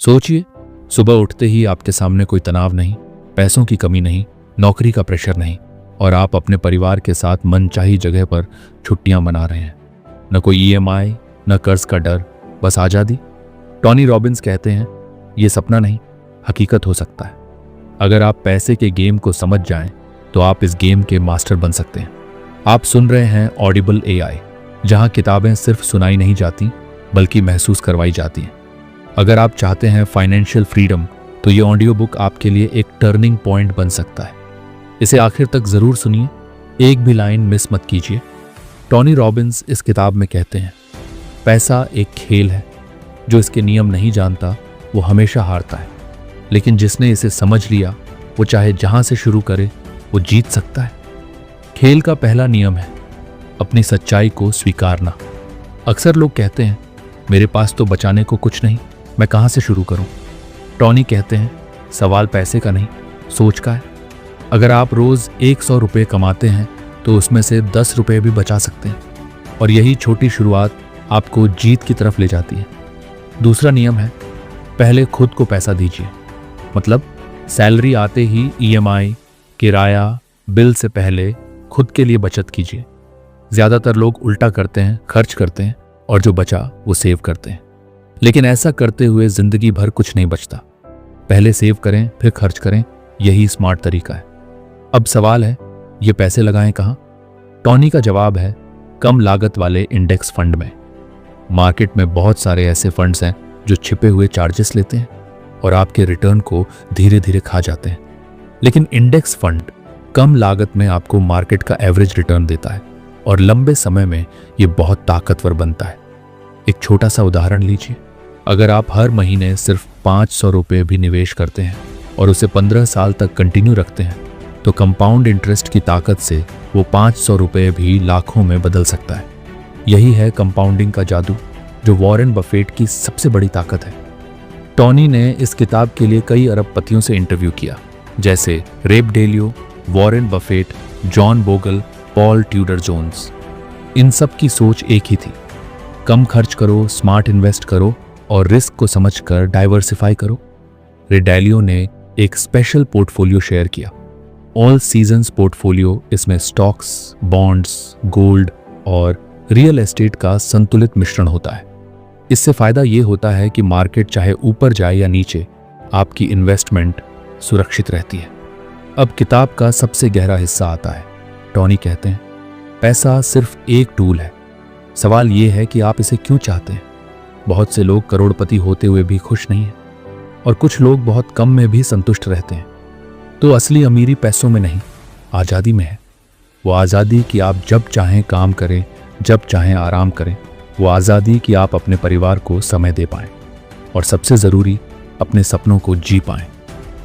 सोचिए, सुबह उठते ही आपके सामने कोई तनाव नहीं, पैसों की कमी नहीं, नौकरी का प्रेशर नहीं, और आप अपने परिवार के साथ मनचाही जगह पर छुट्टियां मना रहे हैं। न कोई ईएमआई, न कर्ज का डर, बस आज़ादी। टोनी रॉबिन्स कहते हैं, ये सपना नहीं, हकीकत हो सकता है। अगर आप पैसे के गेम को समझ जाएं, तो आप इस गेम के मास्टर बन सकते हैं। आप सुन रहे हैं ऑडिबल एआई, जहां किताबें सिर्फ सुनाई नहीं जाती बल्कि महसूस करवाई जाती हैं। अगर आप चाहते हैं फाइनेंशियल फ्रीडम, तो ये ऑडियो बुक आपके लिए एक टर्निंग पॉइंट बन सकता है। इसे आखिर तक जरूर सुनिए, एक भी लाइन मिस मत कीजिए। टोनी रॉबिन्स इस किताब में कहते हैं, पैसा एक खेल है, जो इसके नियम नहीं जानता वो हमेशा हारता है, लेकिन जिसने इसे समझ लिया वो चाहे जहां से शुरू करे वो जीत सकता है। खेल का पहला नियम है अपनी सच्चाई को स्वीकारना। अक्सर लोग कहते हैं, मेरे पास तो बचाने को कुछ नहीं, मैं कहां से शुरू करूं। टोनी कहते हैं, सवाल पैसे का नहीं, सोच का है। अगर आप रोज 100 रुपये कमाते हैं तो उसमें से 10 रुपये भी बचा सकते हैं, और यही छोटी शुरुआत आपको जीत की तरफ ले जाती है। दूसरा नियम है, पहले खुद को पैसा दीजिए। मतलब सैलरी आते ही ईएमआई, किराया, बिल से पहले खुद के लिए बचत कीजिए। ज्यादातर लोग उल्टा करते हैं, खर्च करते हैं और जो बचा वो सेव करते हैं, लेकिन ऐसा करते हुए जिंदगी भर कुछ नहीं बचता। पहले सेव करें फिर खर्च करें, यही स्मार्ट तरीका है। अब सवाल है, ये पैसे लगाएं कहां? टोनी का जवाब है, कम लागत वाले इंडेक्स फंड में। मार्केट में बहुत सारे ऐसे फंड्स हैं जो छिपे हुए चार्जेस लेते हैं और आपके रिटर्न को धीरे धीरे खा जाते हैं, लेकिन इंडेक्स फंड कम लागत में आपको मार्केट का एवरेज रिटर्न देता है और लंबे समय में ये बहुत ताकतवर बनता है। एक छोटा सा उदाहरण लीजिए, अगर आप हर महीने सिर्फ 500 रुपये भी निवेश करते हैं और उसे 15 साल तक कंटिन्यू रखते हैं, तो कंपाउंड इंटरेस्ट की ताकत से वो 500 रुपये भी लाखों में बदल सकता है। यही है कंपाउंडिंग का जादू, जो वॉरेन बफेट की सबसे बड़ी ताकत है। टोनी ने इस किताब के लिए कई अरबपतियों से इंटरव्यू किया, जैसे Ray Dalio, Warren Buffett, John Bogle, Paul Tudor Jones. इन सब की सोच एक ही थी, कम खर्च करो, स्मार्ट इन्वेस्ट करो और रिस्क को समझकर डाइवर्सिफाई करो। रे डेलियो ने एक स्पेशल पोर्टफोलियो शेयर किया, ऑल सीजन्स पोर्टफोलियो। इसमें स्टॉक्स, बॉन्ड्स, गोल्ड और रियल एस्टेट का संतुलित मिश्रण होता है। इससे फायदा ये होता है कि मार्केट चाहे ऊपर जाए या नीचे, आपकी इन्वेस्टमेंट सुरक्षित रहती है। अब किताब का सबसे गहरा हिस्सा आता है। टोनी कहते हैं, पैसा सिर्फ एक टूल है, सवाल ये है कि आप इसे क्यों चाहते हैं। बहुत से लोग करोड़पति होते हुए भी खुश नहीं हैं, और कुछ लोग बहुत कम में भी संतुष्ट रहते हैं। तो असली अमीरी पैसों में नहीं, आज़ादी में है। वो आज़ादी कि आप जब चाहें काम करें, जब चाहें आराम करें। वो आज़ादी कि आप अपने परिवार को समय दे पाएं, और सबसे ज़रूरी, अपने सपनों को जी पाएं।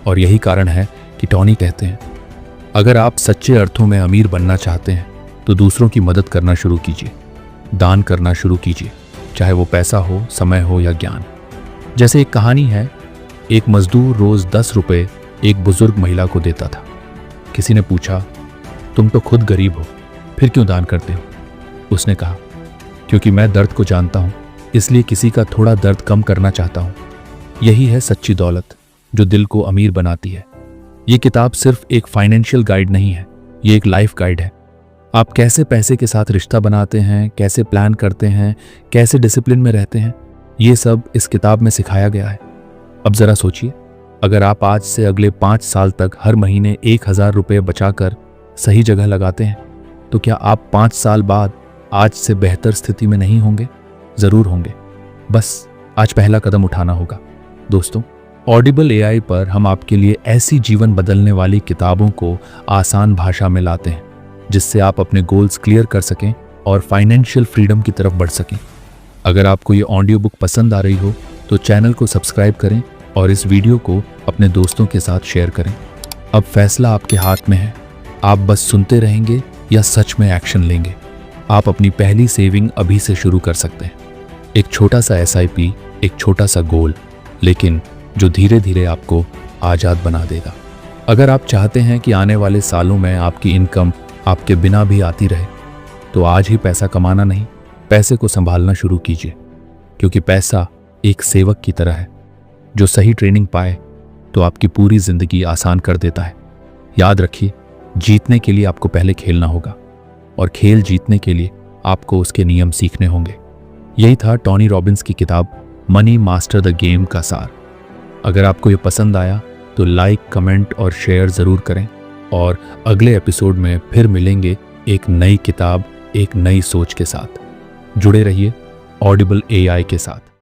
और यही कारण है कि टोनी कहते हैं, अगर आप सच्चे अर्थों में अमीर बनना चाहते हैं तो दूसरों की मदद करना शुरू कीजिए, दान करना शुरू कीजिए, चाहे वो पैसा हो, समय हो या ज्ञान। जैसे एक कहानी है, एक मजदूर रोज 10 रुपये एक बुजुर्ग महिला को देता था। किसी ने पूछा, तुम तो खुद गरीब हो, फिर क्यों दान करते हो? उसने कहा, क्योंकि मैं दर्द को जानता हूं, इसलिए किसी का थोड़ा दर्द कम करना चाहता हूं। यही है सच्ची दौलत, जो दिल को अमीर बनाती है। ये किताब सिर्फ एक फाइनेंशियल गाइड नहीं है, ये एक लाइफ गाइड है। आप कैसे पैसे के साथ रिश्ता बनाते हैं, कैसे प्लान करते हैं, कैसे डिसिप्लिन में रहते हैं, ये सब इस किताब में सिखाया गया है। अब जरा सोचिए, अगर आप आज से अगले 5 साल तक हर महीने 1000 रुपये बचाकर सही जगह लगाते हैं, तो क्या आप 5 साल बाद आज से बेहतर स्थिति में नहीं होंगे? जरूर होंगे, बस आज पहला कदम उठाना होगा। दोस्तों, ऑडिबल एआई पर हम आपके लिए ऐसी जीवन बदलने वाली किताबों को आसान भाषा में लाते हैं, जिससे आप अपने गोल्स क्लियर कर सकें और फाइनेंशियल फ्रीडम की तरफ बढ़ सकें। अगर आपको ये ऑडियो बुक पसंद आ रही हो तो चैनल को सब्सक्राइब करें और इस वीडियो को अपने दोस्तों के साथ शेयर करें। अब फैसला आपके हाथ में है, आप बस सुनते रहेंगे या सच में एक्शन लेंगे। आप अपनी पहली सेविंग अभी से शुरू कर सकते हैं। एक छोटा सा SIP, एक छोटा सा गोल, लेकिन जो धीरे धीरे आपको आज़ाद बना देगा। अगर आप चाहते हैं कि आने वाले सालों में आपकी इनकम आपके बिना भी आती रहे, तो आज ही पैसा कमाना नहीं, पैसे को संभालना शुरू कीजिए, क्योंकि पैसा एक सेवक की तरह है। जो सही ट्रेनिंग पाए तो आपकी पूरी जिंदगी आसान कर देता है। याद रखिए, जीतने के लिए आपको पहले खेलना होगा और खेल जीतने के लिए आपको उसके नियम सीखने होंगे। यही था टोनी रॉबिन्स की किताब मनी मास्टर द गेम का सार। अगर आपको ये पसंद आया तो लाइक, कमेंट और शेयर ज़रूर करें और अगले एपिसोड में फिर मिलेंगे एक नई किताब, एक नई सोच के साथ। जुड़े रहिए ऑडिबल AI के साथ।